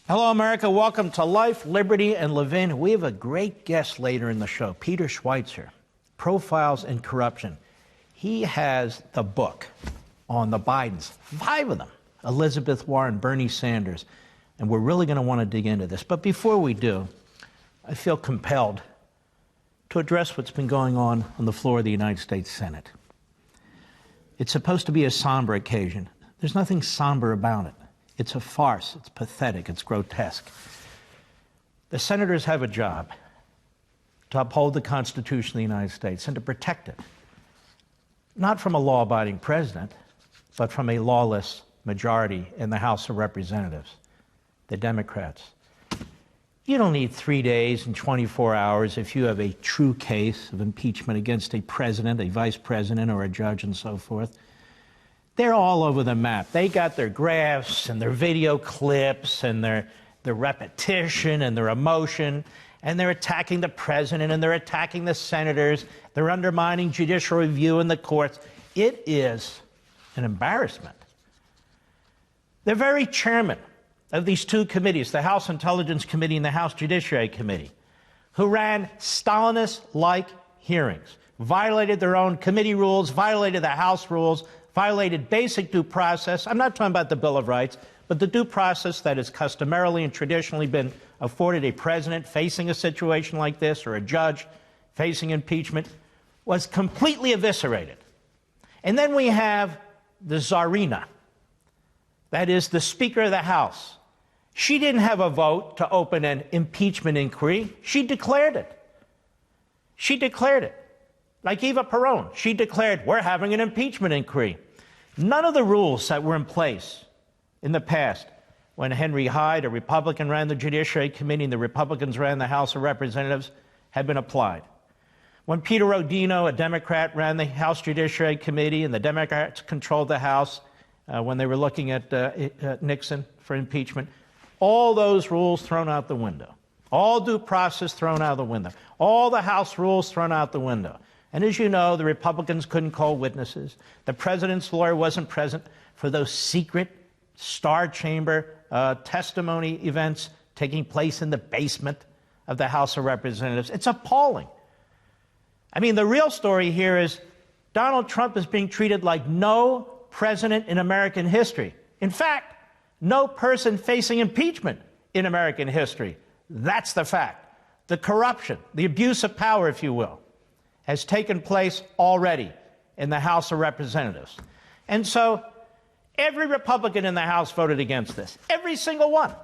Hello, America. Welcome to Life, Liberty, and Levin. We have a great guest later in the show, Peter Schweitzer, Profiles in Corruption. He has the book on the Bidens, 5 of them, Elizabeth Warren, Bernie Sanders, and we're really going to want to dig into this. But before we do, I feel compelled to address what's been going on the floor of the United States Senate. It's supposed to be a somber occasion. There's nothing somber about it. It's a farce. It's pathetic. It's grotesque. The senators have a job to uphold the Constitution of the United States and to protect it, not from a law-abiding president, but from a lawless majority in the House of Representatives, the Democrats. You don't need 3 days and 24 hours if you have a true case of impeachment against a president, a vice president, or a judge, and so forth. They're all over the map. They got their graphs and their video clips and their repetition and their emotion, and they're attacking the president and they're attacking the senators. They're undermining judicial review in the courts. It is an embarrassment. The very chairman of these two committees, the House Intelligence Committee and the House Judiciary Committee, who ran Stalinist-like hearings, violated their own committee rules, violated the House rules, violated basic due process. I'm not talking about the Bill of Rights, but the due process that has customarily and traditionally been afforded a president facing a situation like this or a judge facing impeachment was completely eviscerated. And then we have the Tsarina, that is the Speaker of the House. She didn't have a vote to open an impeachment inquiry. She declared it. She declared it. Like Eva Peron, she declared, we're having an impeachment inquiry. None of the rules that were in place in the past, when Henry Hyde, a Republican, ran the Judiciary Committee and the Republicans ran the House of Representatives, had been applied. When Peter Rodino, a Democrat, ran the House Judiciary Committee and the Democrats controlled the House when they were looking at Nixon for impeachment, all those rules thrown out the window. All due process thrown out the window. All the House rules thrown out the window. And as you know, the Republicans couldn't call witnesses. The president's lawyer wasn't present for those secret Star Chamber testimony events taking place in the basement of the House of Representatives. It's appalling. I mean, the real story here is Donald Trump is being treated like no president in American history. In fact, no person facing impeachment in American history. That's the fact. The corruption, the abuse of power, if you will, has taken place already in the House of Representatives. And so every Republican in the House voted against this. Every single one.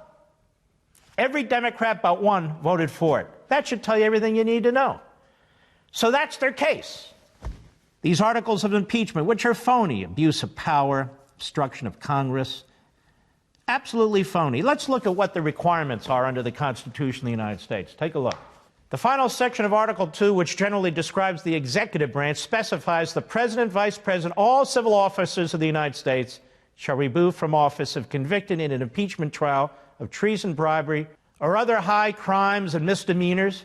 Every Democrat but one voted for it. That should tell you everything you need to know. So that's their case. These articles of impeachment, which are phony, abuse of power, obstruction of Congress, absolutely phony. Let's look at what the requirements are under the Constitution of the United States. Take a look. The final section of Article 2, which generally describes the executive branch, specifies the president, vice president, all civil officers of the United States shall be removed from office if convicted in an impeachment trial of treason, bribery, or other high crimes and misdemeanors.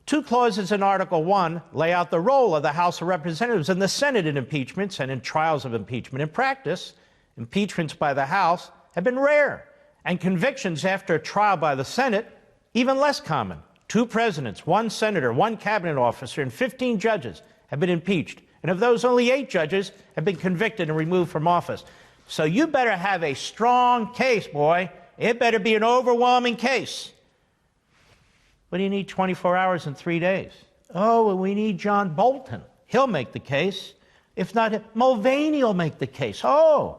2 clauses in Article 1 lay out the role of the House of Representatives and the Senate in impeachments and in trials of impeachment. In practice, impeachments by the House have been rare, and convictions after a trial by the Senate even less common. 2 presidents, 1 senator, 1 cabinet officer, and 15 judges have been impeached. And of those, only 8 judges have been convicted and removed from office. So you better have a strong case, boy. It better be an overwhelming case. What do you need 24 hours and 3 days? Oh, well, we need John Bolton. He'll make the case. If not, Mulvaney will make the case. Oh,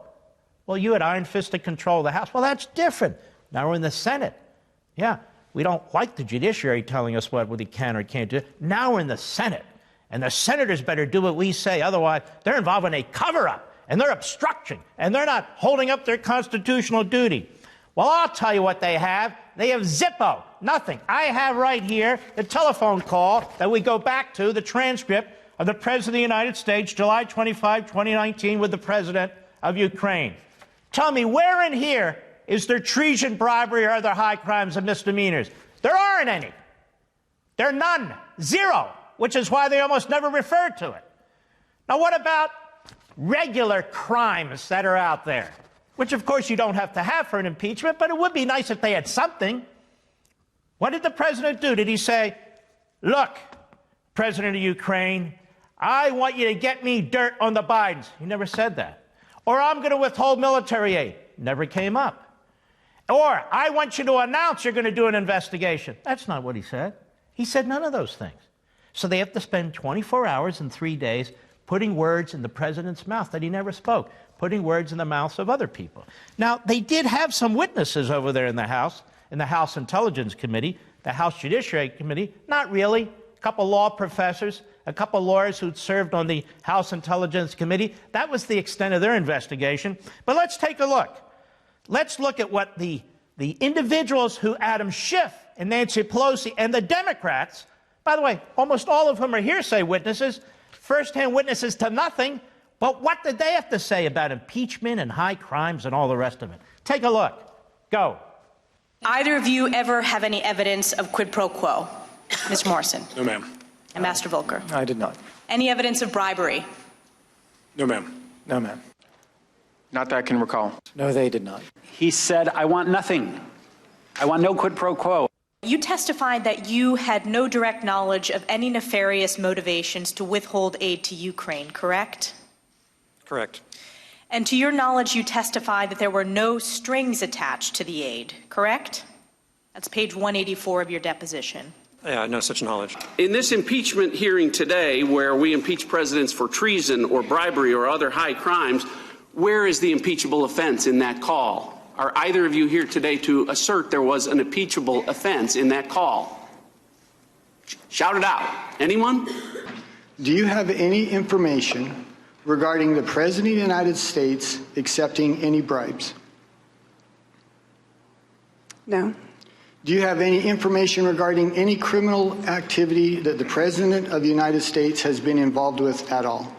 well, you had iron-fisted control of the House. Well, that's different. Now we're in the Senate. Yeah. We don't like the judiciary telling us what we can or can't do. Now we're in the Senate, and the senators better do what we say. Otherwise, they're involved in a cover-up, and they're obstruction, and they're not holding up their constitutional duty. Well, I'll tell you what they have. They have Zippo, nothing. I have right here the telephone call that we go back to, the transcript of the President of the United States, July 25, 2019, with the President of Ukraine. Tell me, where in here is there treason, bribery, or other high crimes and misdemeanors? There aren't any. There are none. 0, which is why they almost never refer to it. Now, what about regular crimes that are out there? which of course you don't have to have for an impeachment, but it would be nice if they had something. What did the president do? Did he say, look, President of Ukraine, I want you to get me dirt on the Bidens? He never said that. Or I'm going to withhold military aid. Never came up. Or I want you to announce you're going to do an investigation. That's not what he said. He said none of those things. So they have to spend 24 hours and 3 days putting words in the president's mouth that he never spoke, putting words in the mouths of other people. Now, they did have some witnesses over there in the House Intelligence Committee, the House Judiciary Committee. Not really. A couple law professors, a couple lawyers who'd served on the House Intelligence Committee. That was the extent of their investigation. But let's take a look. Let's look at what the individuals who Adam Schiff and Nancy Pelosi and the Democrats, by the way, almost all of whom are hearsay witnesses, first-hand witnesses to nothing, but what did they have to say about impeachment and high crimes and all the rest of it? Take a look. Go. Either of you ever have any evidence of quid pro quo? Mr. Morrison. No, ma'am. Ambassador Volker. I did not. Any evidence of bribery? No, ma'am. No, ma'am. Not that I can recall. No, they did not. He said, I want nothing. I want no quid pro quo. You testified that you had no direct knowledge of any nefarious motivations to withhold aid to Ukraine, correct? Correct. And to your knowledge, you testified that there were no strings attached to the aid, correct? That's page 184 of your deposition. Yeah, no such knowledge. In this impeachment hearing today, where we impeach presidents for treason or bribery or other high crimes, where is the impeachable offense in that call? Are either of you here today to assert there was an impeachable offense in that call? Shout it out. Anyone? Do you have any information regarding the President of the United States accepting any bribes? No. Do you have any information regarding any criminal activity that the President of the United States has been involved with at all?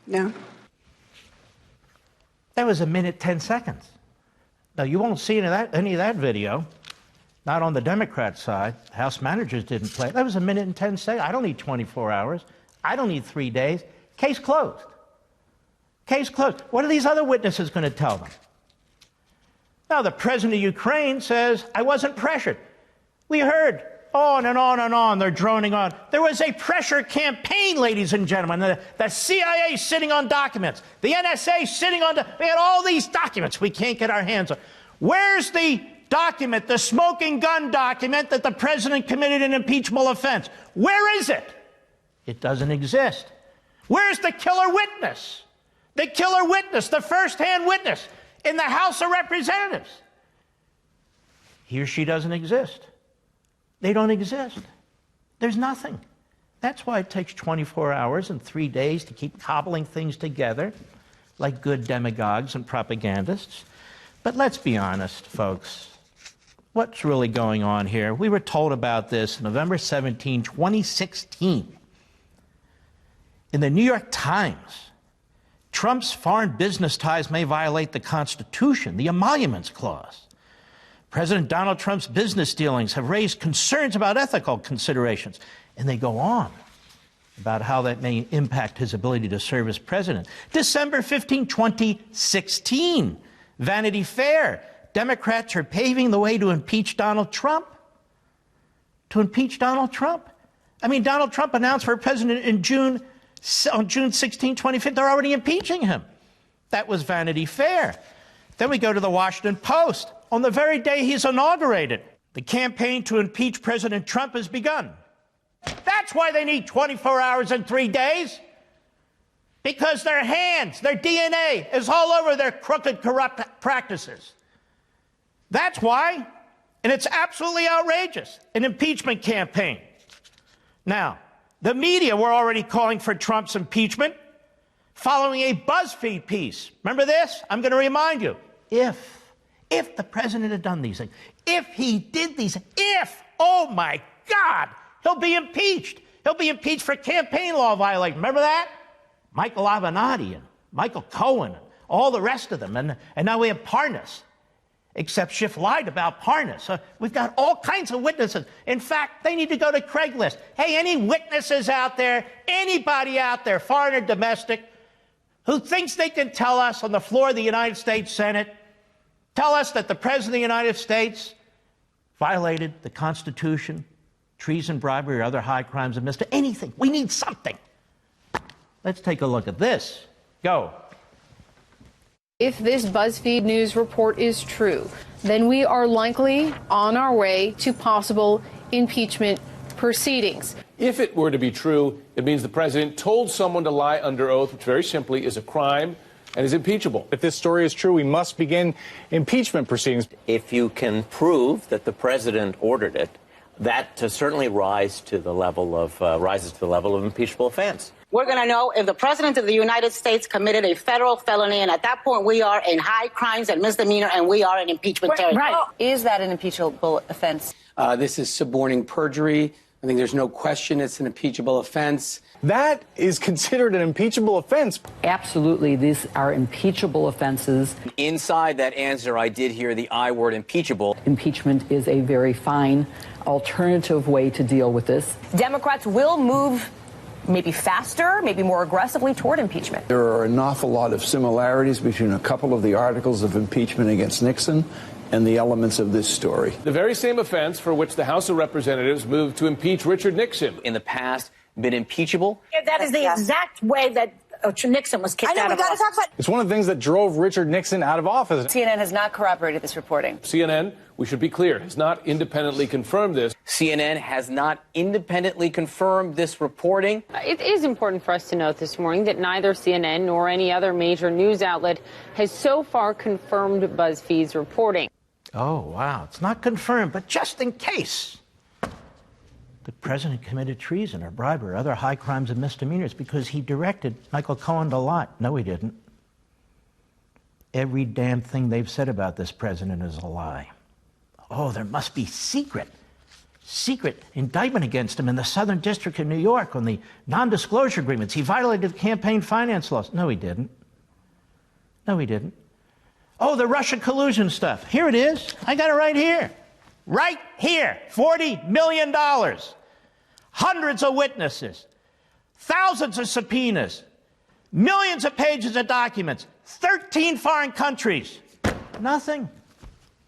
No. That was 1 minute, 10 seconds. Now, you won't see any of that video, not on the Democrat side. House managers didn't play. That was 1 minute and 10 seconds. I don't need 24 hours. I don't need 3 days. Case closed. Case closed. What are these other witnesses going to tell them? Now, the president of Ukraine says, I wasn't pressured. We heard on and on and on. They're droning on. There was a pressure campaign, ladies and gentlemen. The CIA sitting on documents. The NSA sitting on... We had all these documents we can't get our hands on. Where's the document, the smoking gun document that the president committed an impeachable offense? Where is it? It doesn't exist. Where's the killer witness? The killer witness, the first-hand witness in the House of Representatives. He or she doesn't exist. They don't exist. There's nothing. That's why it takes 24 hours and 3 days to keep cobbling things together like good demagogues and propagandists. But let's be honest, folks. What's really going on here? We were told about this November 17, 2016. In the New York Times, Trump's foreign business ties may violate the Constitution, the Emoluments Clause. President Donald Trump's business dealings have raised concerns about ethical considerations. And they go on about how that may impact his ability to serve as president. December 15, 2016, Vanity Fair. Democrats are paving the way to impeach Donald Trump. To impeach Donald Trump. I mean, Donald Trump announced for president on June 16, 2015. They're already impeaching him. That was Vanity Fair. Then we go to the Washington Post. On the very day he's inaugurated, the campaign to impeach President Trump has begun. That's why they need 24 hours and 3 days. Because their hands, their DNA is all over their crooked, corrupt practices. That's why. And it's absolutely outrageous, an impeachment campaign. Now, the media were already calling for Trump's impeachment following a BuzzFeed piece. Remember this? I'm going to remind you. If the president had done these things, if he did these, oh my God, he'll be impeached. He'll be impeached for campaign law violation. Remember that? Michael Avenatti and Michael Cohen and all the rest of them. And now we have Parnas. Except Schiff lied about Parnas. We've got all kinds of witnesses. In fact, they need to go to Craigslist. Hey, any witnesses out there, anybody out there, foreign or domestic, who thinks they can tell us on the floor of the United States Senate, tell us that the President of the United States violated the Constitution, treason, bribery, or other high crimes of misdemeanor. Anything. We need something. Let's take a look at this. Go. If this BuzzFeed News report is true, then we are likely on our way to possible impeachment proceedings. If it were to be true, it means the president told someone to lie under oath, which very simply is a crime and is impeachable. If this story is true, we must begin impeachment proceedings. If you can prove that the president ordered it, that certainly rises to the level of impeachable offense. We're going to know if the president of the United States committed a federal felony, and at that point we are in high crimes and misdemeanor, and we are in impeachment territory. Right. Is that an impeachable offense? This is suborning perjury. I think there's no question it's an impeachable offense. That is considered an impeachable offense. Absolutely. These are impeachable offenses. Inside that answer, I did hear the I word impeachable. Impeachment is a very fine alternative way to deal with this. Democrats will move maybe faster, maybe more aggressively toward impeachment. There are an awful lot of similarities between a couple of the articles of impeachment against Nixon and the elements of this story. The very same offense for which the House of Representatives moved to impeach Richard Nixon. In the past, been impeachable. That is the exact way that Nixon was kicked out of office. It's one of the things that drove Richard Nixon out of office. CNN has not corroborated this reporting. CNN, we should be clear, has not independently confirmed this. CNN has not independently confirmed this reporting. It is important for us to note this morning that neither CNN nor any other major news outlet has so far confirmed BuzzFeed's reporting. Oh, wow. It's not confirmed, but just in case the president committed treason or bribery or other high crimes and misdemeanors because he directed Michael Cohen to lie. No, he didn't. Every damn thing they've said about this president is a lie. Oh, there must be secret indictment against him in the Southern District of New York on the non-disclosure agreements. He violated the campaign finance laws. No, he didn't. No, he didn't. Oh, the Russia collusion stuff. Here it is. I got it right here. Right here. $40 million. Hundreds of witnesses. Thousands of subpoenas. Millions of pages of documents. 13 foreign countries. Nothing.